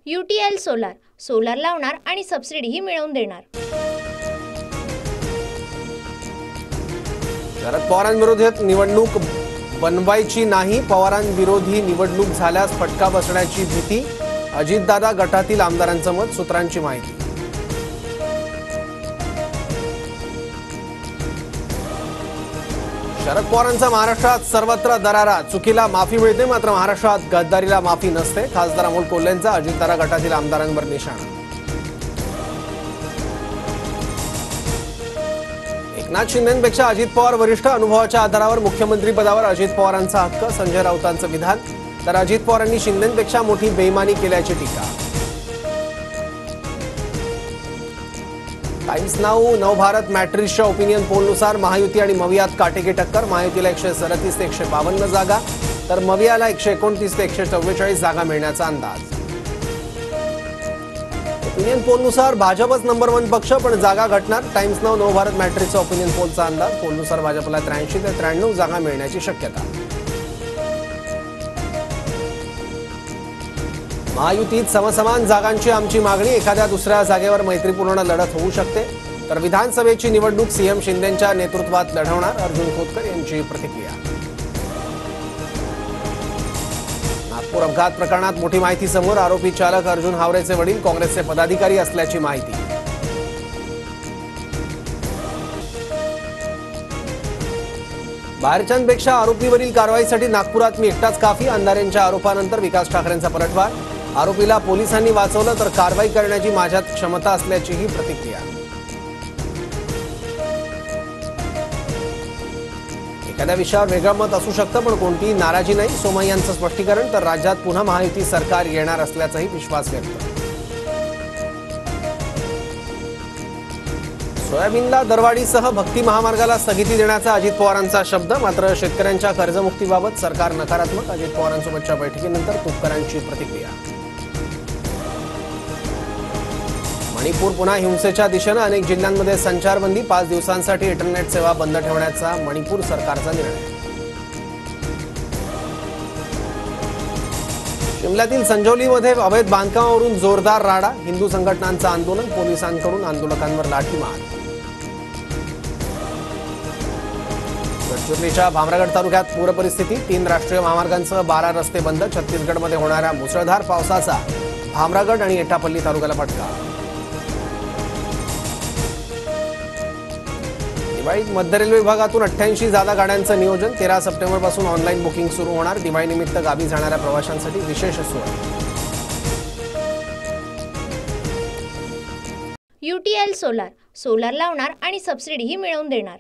UTL solar solar लावणार आणि सबसिडीही मिळवून देणार। शरद पवारांविरोधात निवडणूक बनवायची नाही, पवारांविरोधी निवडणूक झाल्यास फटका बसण्याची भीती, अजितदादा गटातील आमदारांचं मत, सूत्रांची माहिती। शरद पवारांचा महाराष्ट्रात सर्वत्र दरारा, चुकीला माफी मिळते मात्र महाराष्ट्रात गद्दारीला माफी नसते, खासदार अमोल कोल्हेंचा अजितदादा गटातील आमदारांवर निशाणा। एकनाथ शिंदेंपेक्षा अजित पवार वरिष्ठ, अनुभवाच्या आधारावर मुख्यमंत्री पदावर अजित पवारांचा हक्क, संजय राऊतांचं विधान, तर अजित पवारांनी शिंदेंपेक्षा मोठी बेईमानी केल्याची टीका। टाइम्स नाऊ नवभारत मॅट्रिक्सच्या ओपिनियन पोलनुसार महायुती आणि मवियात काटेकी टक्कर, महायुतीला 137 ते 152 जागा तर मवियाला 129 ते 144 जागा मिळण्याचा अंदाज। ओपिनियन पोलनुसार भाजपच नंबर 1 पक्ष पण जागा घटणार, टाइम्स नाऊ नवभारत मॅट्रिक्सचा ओपिनियन पोलचा अंदाज, पोलनुसार भाजपला 83 ते 93 जागा मिळण्याची शक्यता। महायुतीत समसमान जागांची आमची मागणी, एखाद्या दुसऱ्या जागेवर मैत्रीपूर्ण लढत होऊ शकते, तर विधानसभेची निवडणूक सीएम शिंदेंच्या नेतृत्वात लढवणार, अर्जुन खोतकर यांची प्रतिक्रिया। नागपूर अपघात प्रकरणात मोठी माहिती समोर, आरोपी चालक अर्जुन हावरेचे वडील काँग्रेसचे पदाधिकारी असल्याची माहिती। बाहेरच्यांपेक्षा आरोपीवरील कारवाईसाठी नागपुरात मी एकटाच काफी, अंधारेंच्या आरोपानंतर विकास ठाकरेंचा पलटवार, आरोपीला पोलिसांनी वाचवलं तर कारवाई करण्याची माझ्यात क्षमता असल्याचीही प्रतिक्रिया। एखाद्या विषयावर वेगळं मत असू शकतं पण कोणतीही नाराजी नाही, सोमय्यांचं स्पष्टीकरण, तर राज्यात पुन्हा महायुती सरकार येणार असल्याचाही विश्वास व्यक्त। सोयाबीनला दरवाढीसह भक्ती महामार्गाला स्थगिती देण्याचा अजित पवारांचा शब्द, मात्र शेतकऱ्यांच्या कर्जमुक्तीबाबत सरकार नकारात्मक, अजित पवारांसोबतच्या बैठकीनंतर तुपकरांची प्रतिक्रिया। मणिपूर पुन्हा हिंसेच्या दिशेनं, अनेक जिल्ह्यांमध्ये संचारबंदी, 5 दिवसांसाठी इंटरनेट सेवा बंद ठेवण्याचा मणिपूर सरकारचा निर्णय। शिमल्यातील संजौलीमध्ये अवैध बांधकामावरून जोरदार राडा, हिंदू संघटनांचं आंदोलन, पोलिसांकडून आंदोलकांवर लाठीमार। गडचिरोलीच्या भामरागड तालुक्यात पूर परिस्थिती, 3 राष्ट्रीय महामार्गांसह 12 रस्ते बंद, छत्तीसगडमध्ये होणाऱ्या मुसळधार पावसाचा भामरागड आणि एटापल्ली तालुक्याला फटका। दिवाळीत मध्य रेल्वे विभागातून 88 जादा गाड्यांचं नियोजन, 13 सप्टेंबरपासून ऑनलाईन बुकिंग सुरू होणार, दिवाळीनिमित्त गावी जाणाऱ्या प्रवाशांसाठी विशेष सोय। UTL सोलार सोलार लावणार आणि सबसिडीही मिळवून देणार।